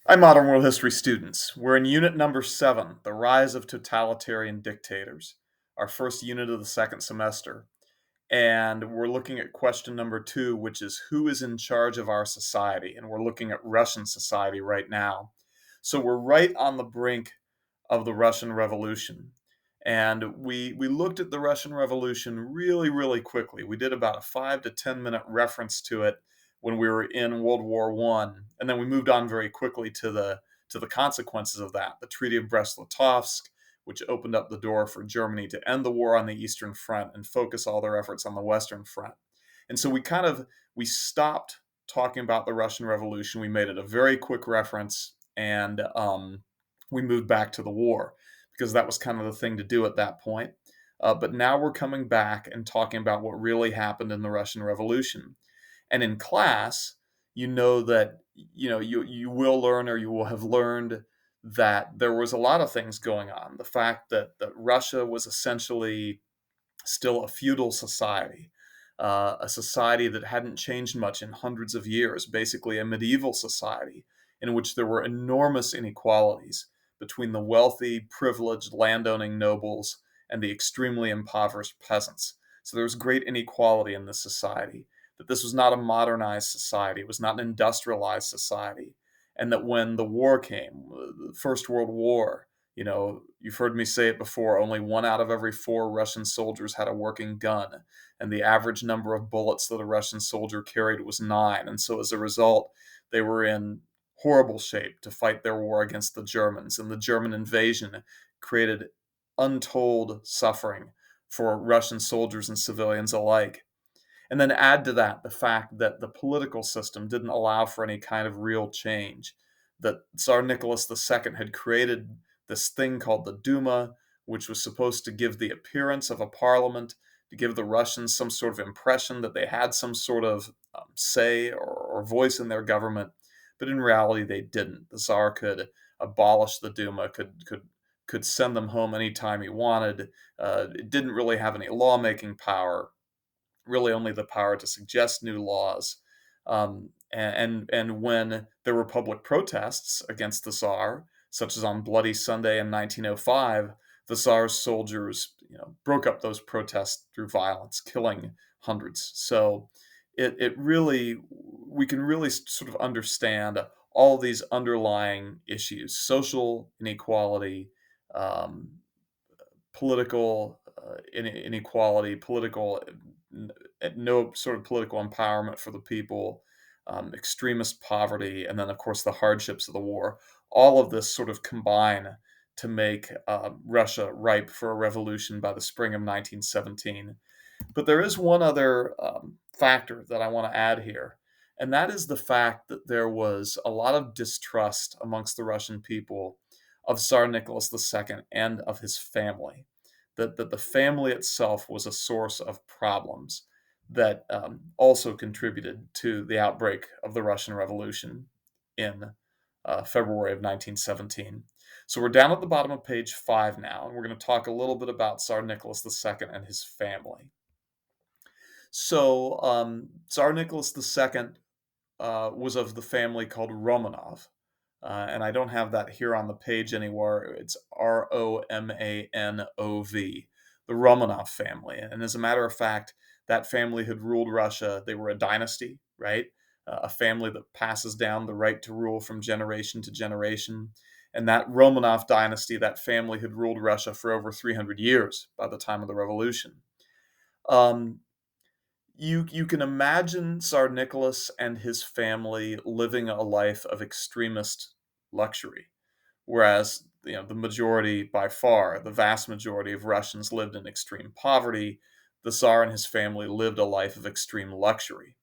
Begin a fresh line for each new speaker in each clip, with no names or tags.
Hi, Modern World History students. We're in unit number 7, The Rise of Totalitarian Dictators, our first unit of the second semester. And we're looking at question number 2, which is who is in charge of our society? And we're looking at Russian society right now. So we're right on the brink of the Russian Revolution. And we looked at the Russian Revolution really, really quickly. We did about a 5 to 10 minute reference to it when we were in World War One, and then we moved on very quickly to the consequences of that. The Treaty of Brest-Litovsk, which opened up the door for Germany to end the war on the Eastern Front and focus all their efforts on the Western Front. And so we stopped talking about the Russian Revolution. We made it a very quick reference, and we moved back to the war because that was kind of the thing to do at that point. But now we're coming back and talking about what really happened in the Russian Revolution. And in class, you know that you will learn, or you will have learned, that there was a lot of things going on. The fact that Russia was essentially still a feudal society, a society that hadn't changed much in hundreds of years, basically a medieval society in which there were enormous inequalities between the wealthy, privileged, landowning nobles and the extremely impoverished peasants. So there was great inequality in this society, that this was not a modernized society, it was not an industrialized society, and that when the war came, the First World War, you've heard me say it before, only 1 out of every 4 Russian soldiers had a working gun, and the average number of bullets that a Russian soldier carried was 9. And so as a result, they were in horrible shape to fight their war against the Germans. And the German invasion created untold suffering for Russian soldiers and civilians alike. And then add to that the fact that the political system didn't allow for any kind of real change. That Tsar Nicholas II had created this thing called the Duma, which was supposed to give the appearance of a parliament, to give the Russians some sort of impression that they had some sort of say or voice in their government. But in reality, they didn't. The Tsar could abolish the Duma, could send them home anytime he wanted. It didn't really have any lawmaking power, really only the power to suggest new laws. And when there were public protests against the Tsar, such as on Bloody Sunday in 1905, the Tsar's soldiers, broke up those protests through violence, killing hundreds. So it really, we can really sort of understand all these underlying issues: social inequality, um, political inequality, no sort of political empowerment for the people, extremist poverty, and then, of course, the hardships of the war. All of this sort of combine to make Russia ripe for a revolution by the spring of 1917. But there is one other factor that I want to add here, and that is the fact that there was a lot of distrust amongst the Russian people of Tsar Nicholas II and of his family. That the family itself was a source of problems that also contributed to the outbreak of the Russian Revolution in February of 1917. So we're down at the bottom of page 5 now, and we're going to talk a little bit about Tsar Nicholas II and his family. So Tsar Nicholas II was of the family called Romanov. And I don't have that here on the page anywhere. It's Romanov, the Romanov family. And as a matter of fact, that family had ruled Russia. They were a dynasty, right? A family that passes down the right to rule from generation to generation. And that Romanov dynasty, that family, had ruled Russia for over 300 years by the time of the revolution. Um, you can imagine Tsar Nicholas and his family living a life of extremist luxury, whereas the majority, by far, the vast majority of Russians lived in extreme poverty. The Tsar and his family lived a life of extreme luxury.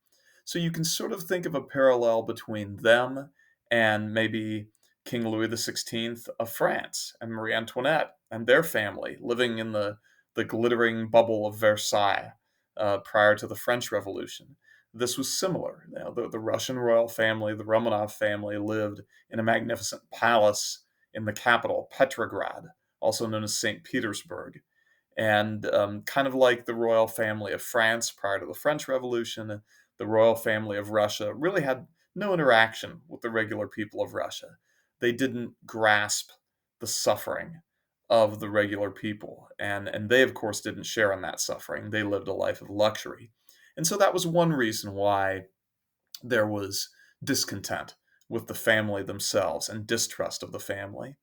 So you can sort of think of a parallel between them and maybe King Louis XVI of France and Marie Antoinette and their family living in the glittering bubble of Versailles prior to the French Revolution. This was similar. The Russian royal family, the Romanov family, lived in a magnificent palace in the capital, Petrograd, also known as St. Petersburg. And kind of like the royal family of France prior to the French Revolution, the royal family of Russia really had no interaction with the regular people of Russia. They didn't grasp the suffering of the regular people, and they of course didn't share in that suffering. They lived a life of luxury. And so that was one reason why there was discontent with the family themselves and distrust of the family.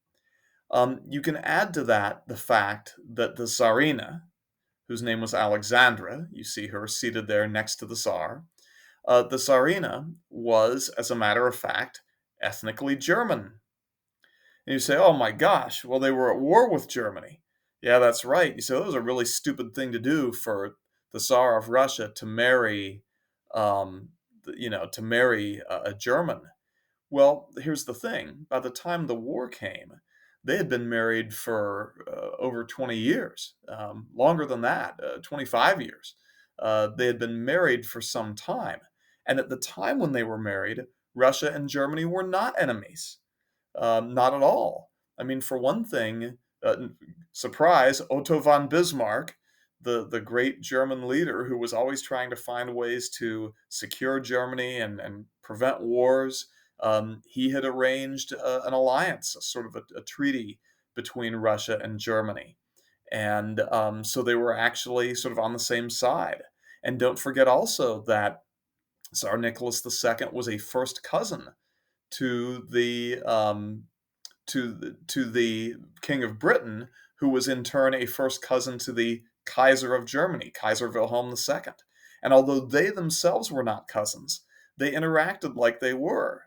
You can add to that the fact that the Tsarina, whose name was Alexandra, you see her seated there next to the Tsar, the Tsarina was, as a matter of fact, ethnically German. And you say, oh my gosh, well, they were at war with Germany. Yeah, that's right. You say, that was a really stupid thing to do for the Tsar of Russia to marry, um, to marry a German. Well, here's the thing. By the time the war came, they had been married for over 20 years, longer than that, 25 years. They had been married for some time. And at the time when they were married, Russia and Germany were not enemies. Not at all. I mean, for one thing, surprise, Otto von Bismarck, the great German leader who was always trying to find ways to secure Germany and prevent wars, he had arranged an alliance, a sort of a treaty between Russia and Germany. And so they were actually sort of on the same side. And don't forget also that Tsar Nicholas II was a first cousin to the King of Britain, who was in turn a first cousin to the Kaiser of Germany, Kaiser Wilhelm II. And although they themselves were not cousins, they interacted like they were.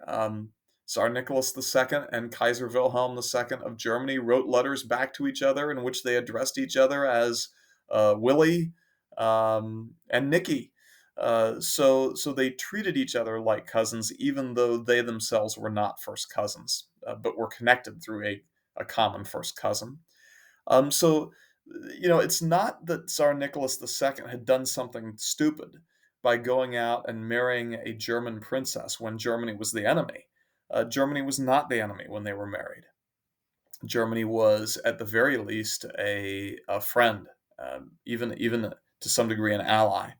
Tsar Nicholas II and Kaiser Wilhelm II of Germany wrote letters back to each other in which they addressed each other as Willie and Nicky. So they treated each other like cousins, even though they themselves were not first cousins, but were connected through a common first cousin. So, it's not that Tsar Nicholas II had done something stupid by going out and marrying a German princess when Germany was the enemy. Germany was not the enemy when they were married. Germany was, at the very least, a friend, even to some degree, an ally.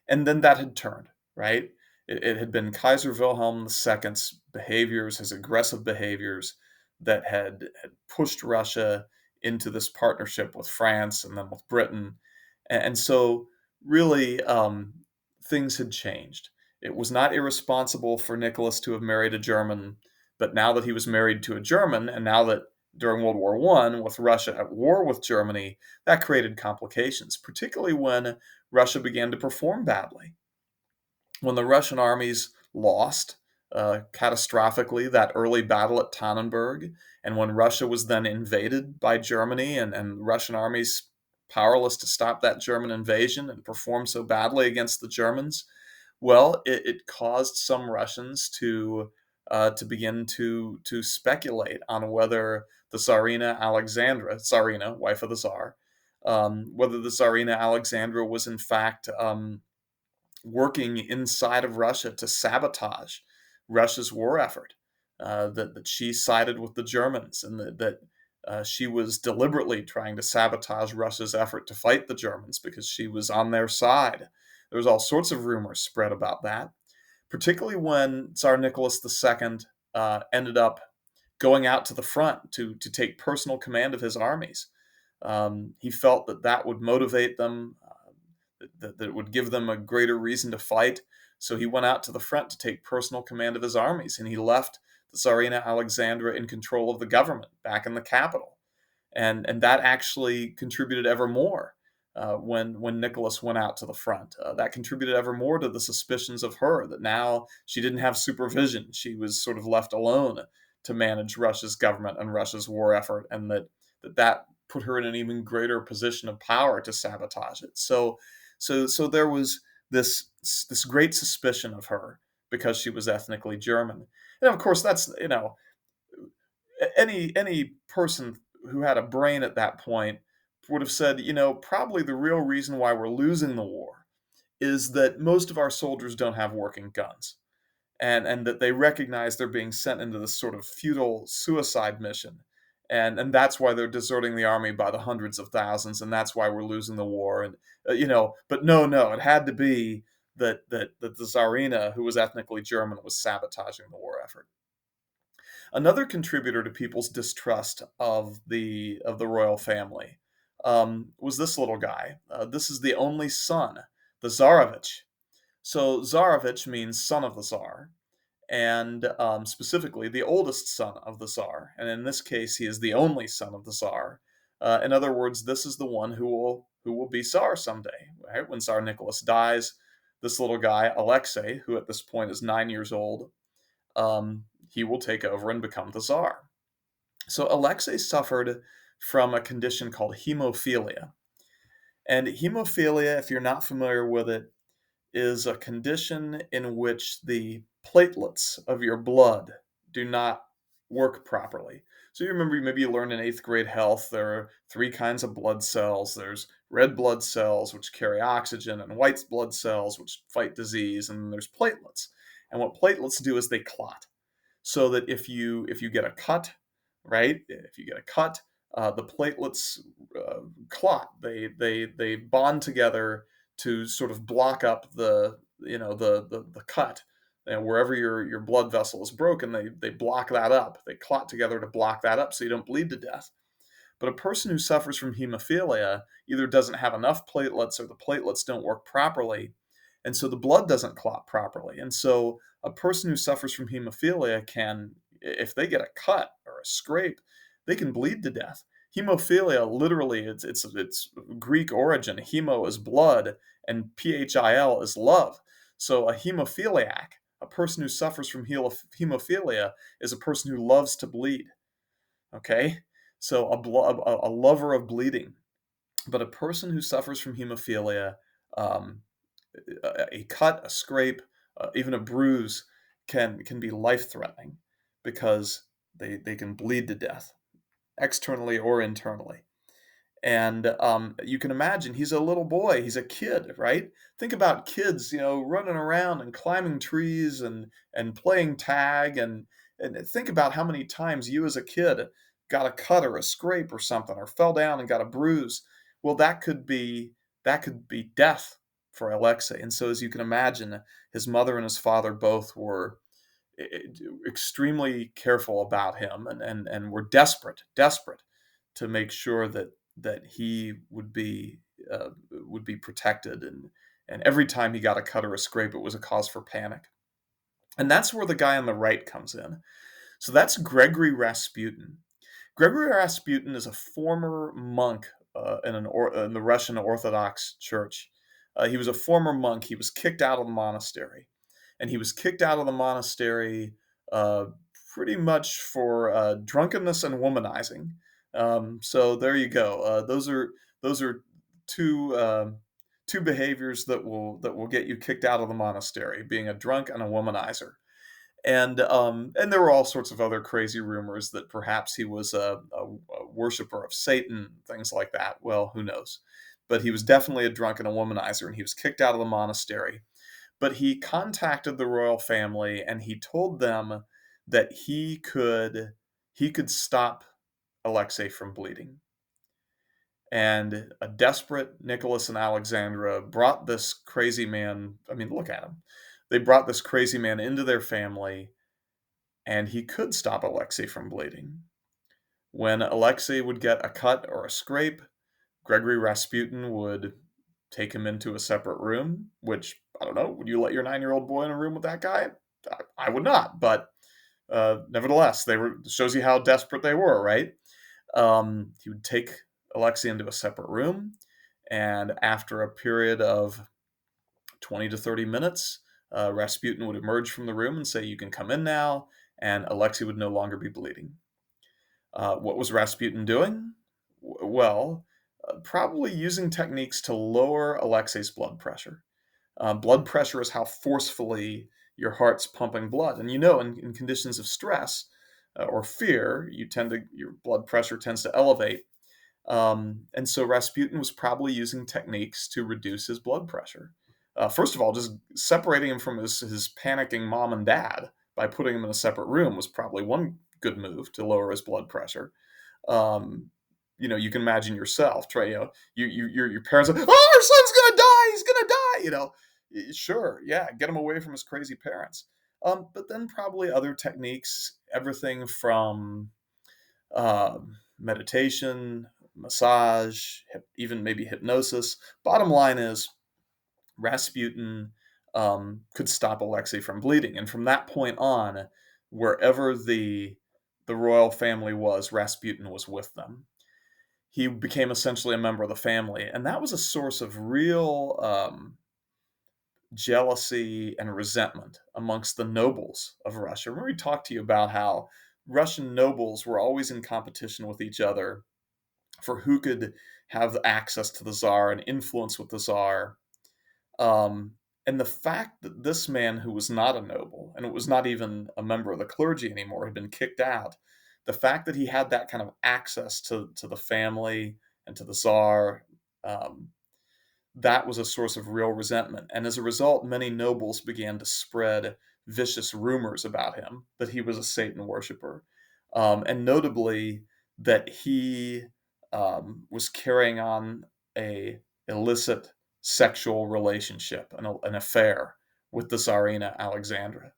And then that had turned, right? It had been Kaiser Wilhelm II's behaviors, his aggressive behaviors, that had pushed Russia into this partnership with France and then with Britain. And so, really, things had changed. It was not irresponsible for Nicholas to have married a German, but now that he was married to a German, and now that during World War I, with Russia at war with Germany, that created complications, particularly when Russia began to perform badly. When the Russian armies lost catastrophically that early battle at Tannenberg, and when Russia was then invaded by Germany and Russian armies powerless to stop that German invasion and performed so badly against the Germans, well, it caused some Russians to begin to speculate on whether the Tsarina Alexandra, Tsarina, wife of the Tsar, whether the Tsarina Alexandra was in fact working inside of Russia to sabotage Russia's war effort, that she sided with the Germans, and that she was deliberately trying to sabotage Russia's effort to fight the Germans because she was on their side. There was all sorts of rumors spread about that, particularly when Tsar Nicholas II ended up going out to the front to take personal command of his armies. He felt that that would motivate them, that it would give them a greater reason to fight. So he went out to the front to take personal command of his armies, and he left the Tsarina Alexandra in control of the government back in the capital. And that actually contributed ever more when Nicholas went out to the front. That contributed ever more to the suspicions of her that now she didn't have supervision. She was sort of left alone to manage Russia's government and Russia's war effort, and that put her in an even greater position of power to sabotage it. So there was this great suspicion of her because she was ethnically German. And of course, that's any person who had a brain at that point would have said, probably the real reason why we're losing the war is that most of our soldiers don't have working guns, and that they recognize they're being sent into this sort of futile suicide mission. And that's why they're deserting the army by the hundreds of thousands, and that's why we're losing the war. And but no, it had to be that the Tsarina, who was ethnically German, was sabotaging the war effort. Another contributor to people's distrust of the royal family was this little guy. This is the only son, the Tsarevich. So Tsarevich means son of the Tsar, and specifically the oldest son of the Tsar. And in this case, he is the only son of the Tsar. In other words, this is the one who will be Tsar someday. Right? When Tsar Nicholas dies, this little guy Alexei, who at this point is 9 years old, he will take over and become the Tsar. So Alexei suffered from a condition called hemophilia. And hemophilia, if you're not familiar with it, is a condition in which the platelets of your blood do not work properly. So you remember, maybe you learned in eighth grade health, there are three kinds of blood cells. There's red blood cells, which carry oxygen, and white blood cells, which fight disease, and then there's platelets. And what platelets do is they clot. So that if you get a cut, right? If you get a cut, the platelets clot. They bond together to sort of block up the cut. And wherever your blood vessel is broken, they block that up. They clot together to block that up so you don't bleed to death. But a person who suffers from hemophilia either doesn't have enough platelets or the platelets don't work properly. And so the blood doesn't clot properly. And so a person who suffers from hemophilia can, if they get a cut or a scrape, they can bleed to death. Hemophilia, literally, it's Greek origin. Hemo is blood, and phil is love. So a hemophiliac, a person who suffers from hemophilia, is a person who loves to bleed. Okay, so a lover of bleeding. But a person who suffers from hemophilia, um, a cut, a scrape, even a bruise can be life threatening because they can bleed to death, externally or internally. And you can imagine, he's a little boy, he's a kid, right? Think about kids, running around and climbing trees and playing tag, and think about how many times you as a kid got a cut or a scrape or something, or fell down and got a bruise. Well, that could be death for Alexei. And so, as you can imagine, his mother and his father both were extremely careful about him, and were desperate to make sure that he would be protected, and every time he got a cut or a scrape, it was a cause for panic. And that's where the guy on the right comes in. So that's Gregory Rasputin. Gregory Rasputin is a former monk in the Russian Orthodox Church. He was a former monk. He was kicked out of the monastery, and he was kicked out of the monastery uh, pretty much for drunkenness and womanizing. So there you go. Those are two two behaviors that will get you kicked out of the monastery: being a drunk and a womanizer. And there were all sorts of other crazy rumors that perhaps he was a worshiper of Satan, things like that. Well, who knows? But he was definitely a drunk and a womanizer, and he was kicked out of the monastery. But he contacted the royal family, and he told them that he could stop Alexei from bleeding. And a desperate Nicholas and Alexandra brought this crazy man. I mean, look at him. They brought this crazy man into their family, and he could stop Alexei from bleeding. When Alexei would get a cut or a scrape, Gregory Rasputin would take him into a separate room, which, I don't know, would you let your 9-year-old boy in a room with that guy? I would not, but nevertheless, shows you how desperate they were, right? He would take Alexei into a separate room, and after a period of 20 to 30 minutes, Rasputin would emerge from the room and say, "You can come in now," and Alexei would no longer be bleeding. What was Rasputin doing? Well, probably using techniques to lower Alexei's blood pressure. Blood pressure is how forcefully your heart's pumping blood. And in conditions of stress or fear, your blood pressure tends to elevate. And so Rasputin was probably using techniques to reduce his blood pressure. First of all, just separating him from his panicking mom and dad by putting him in a separate room was probably one good move to lower his blood pressure. Um, you can imagine yourself, try, your parents are, "Oh, our son's gonna die, he's gonna die," Sure, yeah, get him away from his crazy parents. But then probably other techniques, everything from meditation, massage, even maybe hypnosis. Bottom line is Rasputin could stop Alexei from bleeding, and from that point on, wherever the royal family was, Rasputin was with them. He became essentially a member of the family, and that was a source of real jealousy and resentment amongst the nobles of Russia. Remember, we talked to you about how Russian nobles were always in competition with each other for who could have access to the czar and influence with the czar. Um, and the fact that this man, who was not a noble and was not even a member of the clergy anymore, had been kicked out, the fact that he had that kind of access to the family and to the czar, um, that was a source of real resentment. And as a result, many nobles began to spread vicious rumors about him that he was a Satan worshiper. And notably, that he was carrying on a illicit sexual relationship, an affair with the Tsarina Alexandra,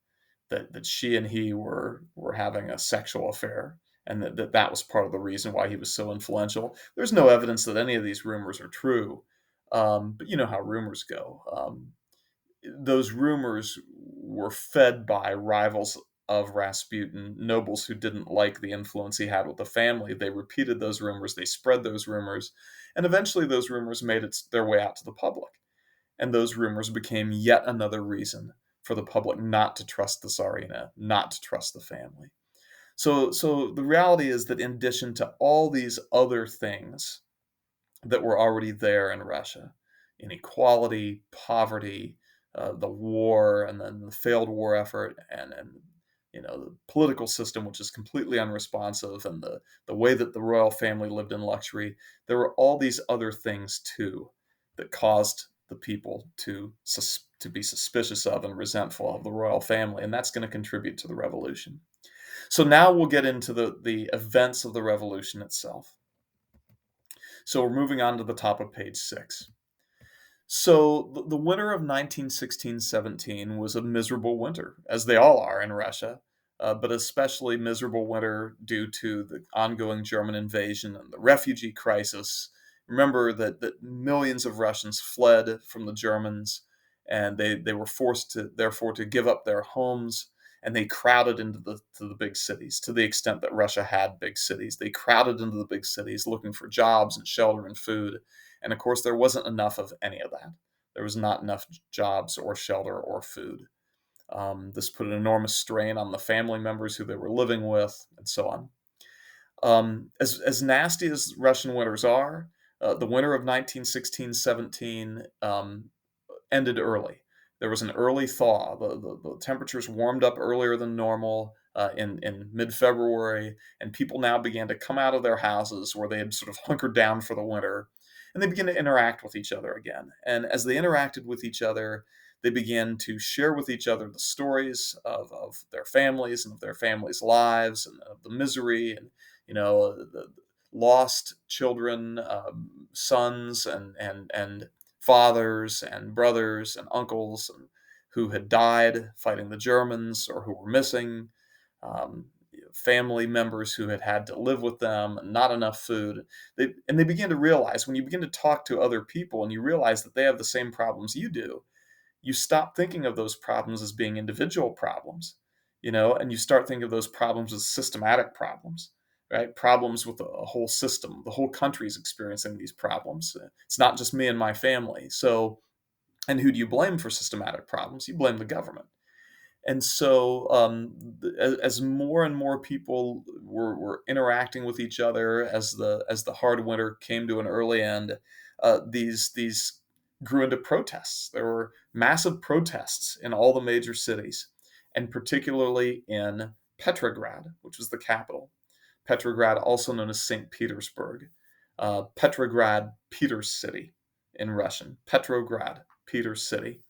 that she and he were having a sexual affair, and that was part of the reason why he was so influential. There's no evidence that any of these rumors are true, but you know how rumors go. Those rumors were fed by rivals of Rasputin, nobles who didn't like the influence he had with the family. They repeated those rumors, they spread those rumors, and eventually those rumors made their way out to the public. And those rumors became yet another reason for the public not to trust the Tsarina, not to trust the family. So the reality is that in addition to all these other things that were already there in Russia, inequality, poverty, the war, and then the failed war effort, and the political system, which is completely unresponsive, and the way that the royal family lived in luxury. There were all these other things too that caused the people to be suspicious of and resentful of the royal family, and that's going to contribute to the revolution. So now we'll get into the events of the revolution itself. So we're moving on to the top of page 6. So the winter of 1916-17 was a miserable winter, as they all are in Russia, but especially miserable winter due to the ongoing German invasion and the refugee crisis. Remember that millions of Russians fled from the Germans, and they were forced to therefore to give up their homes, and they crowded into the big cities. To the extent that Russia had big cities, they crowded into the big cities looking for jobs and shelter and food. And of course, there wasn't enough of any of that. There was not enough jobs or shelter or food. This put an enormous strain on the family members who they were living with, and so on. As nasty as Russian winters are, the winter of 1916-17 ended early. There was an early thaw. The temperatures warmed up earlier than normal in mid February, and people now began to come out of their houses where they had sort of hunkered down for the winter, and they began to interact with each other again. And as they interacted with each other, they began to share with each other the stories of their families and of their families' lives and of the misery and the lost children, sons and fathers and brothers and uncles who had died fighting the Germans or who were missing, family members who had had to live with them, and not enough food. They began to realize, when you begin to talk to other people and you realize that they have the same problems you do, you stop thinking of those problems as being individual problems, and you start thinking of those problems as systematic problems, right? Problems with a whole system. The whole country is experiencing these problems. It's not just me and my family. So, and who do you blame for systematic problems? You blame the government. And so, as more and more people were interacting with each other, as the hard winter came to an early end, these grew into protests. There were massive protests in all the major cities, and particularly in Petrograd, which was the capital. Petrograd, also known as St. Petersburg. Petrograd, Peter's City in Russian. Petrograd, Peter's City.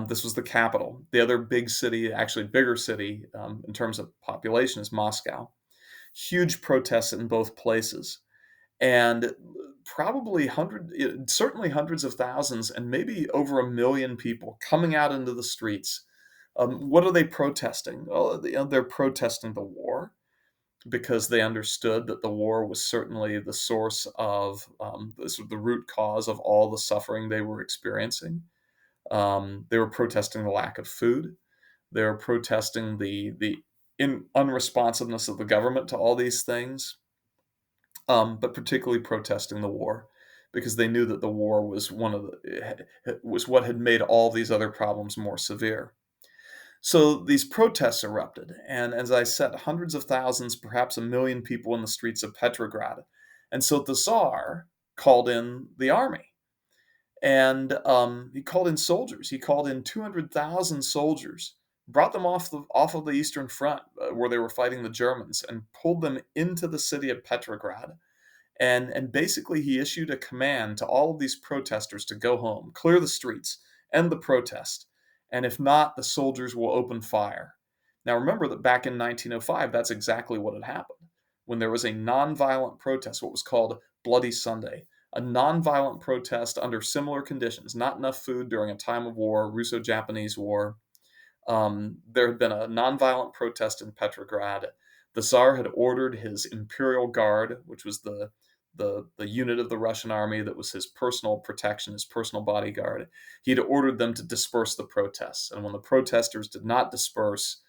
This was the capital. The other big city, actually bigger city in terms of population, is Moscow. Huge protests in both places. And probably certainly hundreds of thousands, and maybe over 1 million people coming out into the streets. What are they protesting? Well, they're protesting the war because they understood that the war was certainly the source of the root cause of all the suffering they were experiencing. They were protesting the lack of food. They were protesting the unresponsiveness of the government to all these things, but particularly protesting the war because they knew that the war was was what had made all these other problems more severe. So these protests erupted, and as I said, hundreds of thousands, perhaps 1 million people in the streets of Petrograd. And so the Tsar called in the army, and he called in soldiers. He called in 200,000 soldiers, brought them off of the Eastern Front where they were fighting the Germans, and pulled them into the city of Petrograd. And basically, he issued a command to all of these protesters to go home, clear the streets, end the protest, and if not, the soldiers will open fire. Now, remember that back in 1905, that's exactly what had happened. When there was a nonviolent protest, what was called Bloody Sunday, a nonviolent protest under similar conditions, not enough food during a time of war, Russo-Japanese War. There had been a nonviolent protest in Petrograd. The Tsar had ordered his Imperial Guard, which was the unit of the Russian army that was his personal protection, his personal bodyguard. He had ordered them to disperse the protests. And when the protesters did not disperse,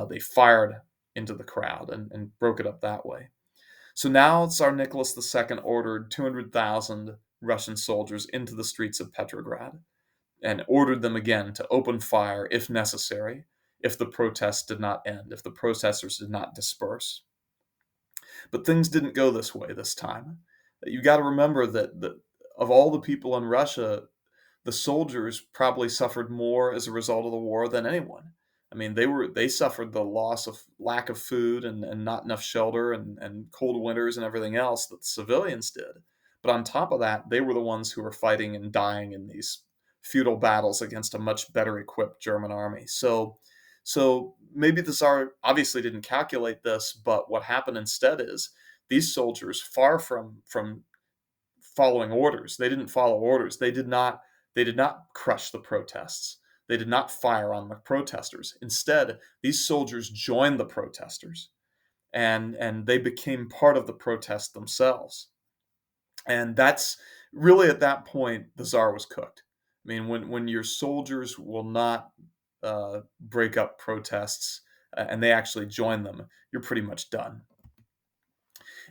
they fired into the crowd and broke it up that way. So now Tsar Nicholas II ordered 200,000 Russian soldiers into the streets of Petrograd and ordered them again to open fire if necessary, if the protests did not end, if the protesters did not disperse. But things didn't go this way this time. You got to remember that of all the people in Russia, the soldiers probably suffered more as a result of the war than anyone. I mean, they suffered the loss of lack of food and not enough shelter and cold winters and everything else that the civilians did. But on top of that, they were the ones who were fighting and dying in these futile battles against a much better equipped German army. So maybe the Tsar obviously didn't calculate this, but what happened instead is these soldiers, far from following orders, they didn't follow orders. They did not crush the protests. They did not fire on the protesters. Instead, these soldiers joined the protesters, and they became part of the protest themselves. And that's really, at that point, the Tsar was cooked. I mean, when your soldiers will not break up protests and they actually join them, you're pretty much done.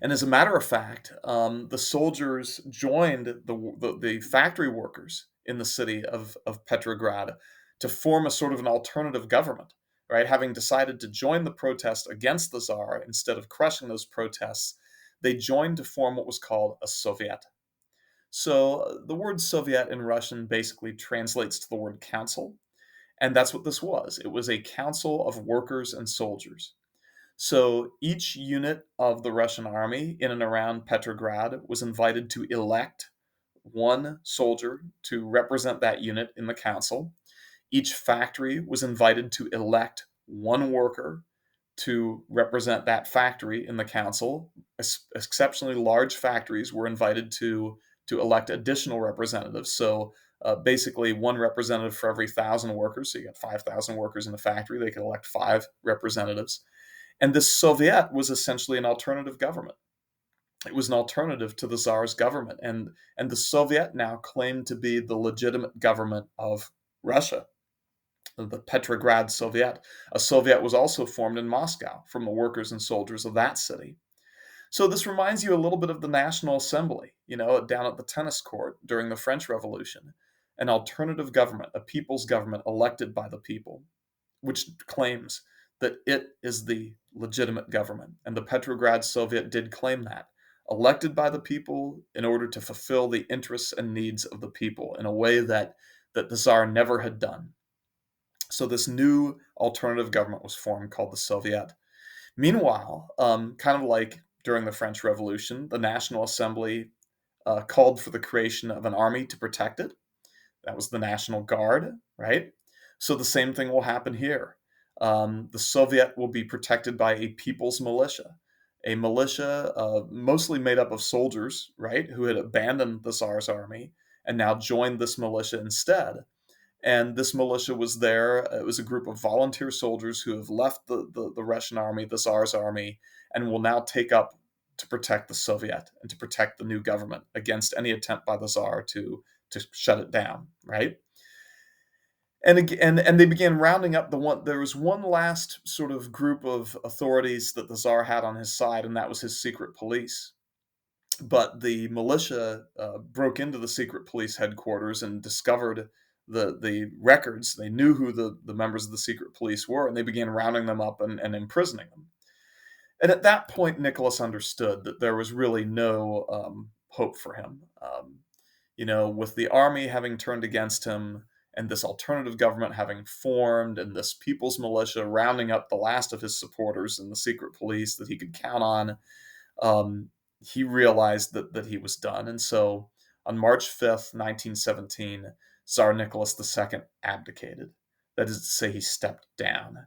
And as a matter of fact, the soldiers joined the factory workers in the city of Petrograd to form a sort of an alternative government, right? Having decided to join the protest against the Tsar instead of crushing those protests, they joined to form what was called a Soviet. So the word Soviet in Russian basically translates to the word council, and that's what this was. It was a council of workers and soldiers. So each unit of the Russian army in and around Petrograd was invited to elect one soldier to represent that unit in the council. Each factory was invited to elect one worker to represent that factory in the council. Exceptionally large factories were invited to elect additional representatives. So basically, one representative for every 1,000 workers. So you got 5,000 workers in the factory. They could elect 5 representatives. And this Soviet was essentially an alternative government. It was an alternative to the Tsar's government. And the Soviet now claimed to be the legitimate government of Russia, the Petrograd Soviet. A Soviet was also formed in Moscow from the workers and soldiers of that city. So this reminds you a little bit of the National Assembly, down at the tennis court during the French Revolution. An alternative government, a people's government elected by the people, which claims that it is the legitimate government. And the Petrograd Soviet did claim that, elected by the people in order to fulfill the interests and needs of the people in a way that the Tsar never had done. So this new alternative government was formed called the Soviet. Meanwhile, kind of like during the French Revolution, the National Assembly called for the creation of an army to protect it. That was the National Guard, right? So the same thing will happen here. The Soviet will be protected by a people's militia. a militia mostly made up of soldiers, right, who had abandoned the Tsar's army and now joined this militia instead. And this militia was there. It was a group of volunteer soldiers who have left the Russian army, the Tsar's army, and will now take up to protect the Soviet and to protect the new government against any attempt by the Tsar to shut it down, right? And they began rounding up the one. There was one last sort of group of authorities that the Tsar had on his side, and that was his secret police. But the militia broke into the secret police headquarters and discovered the records. They knew who the members of the secret police were, and they began rounding them up and imprisoning them. And at that point, Nicholas understood that there was really no hope for him. With the army having turned against him and this alternative government having formed and this people's militia rounding up the last of his supporters and the secret police that he could count on, um, he realized that he was done. And so on March 5th, 1917, Tsar Nicholas II abdicated. That is to say, he stepped down.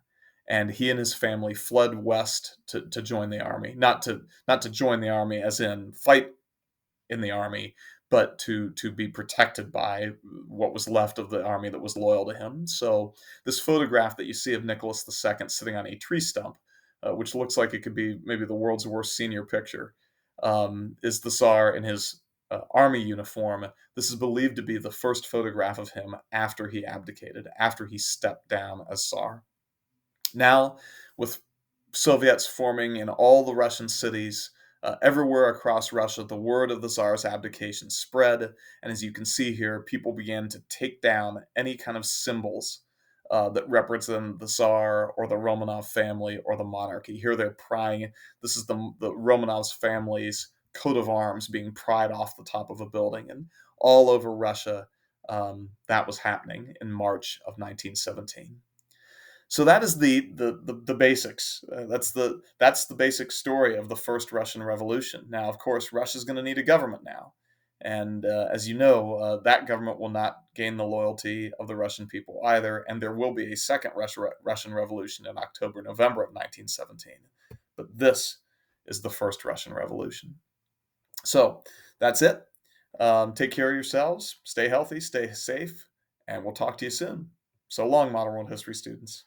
And he and his family fled west to join the army. Not to join the army as in fight in the army, but to be protected by what was left of the army that was loyal to him. So this photograph that you see of Nicholas II sitting on a tree stump, which looks like it could be maybe the world's worst senior picture, is the Tsar in his army uniform. This is believed to be the first photograph of him after he abdicated, after he stepped down as Tsar. Now, with Soviets forming in all the Russian cities, everywhere across Russia, the word of the Tsar's abdication spread. And as you can see here, people began to take down any kind of symbols that represent the Tsar or the Romanov family or the monarchy. Here they're prying. This is the Romanovs family's coat of arms being pried off the top of a building. And all over Russia, that was happening in March of 1917. So that is the basics. That's the basic story of the first Russian Revolution. Now, of course, Russia's going to need a government now, and as you know, that government will not gain the loyalty of the Russian people either. And there will be a second Russian Revolution in October, November of 1917. But this is the first Russian Revolution. So that's it. Take care of yourselves. Stay healthy. Stay safe, and we'll talk to you soon. So long, modern world history students.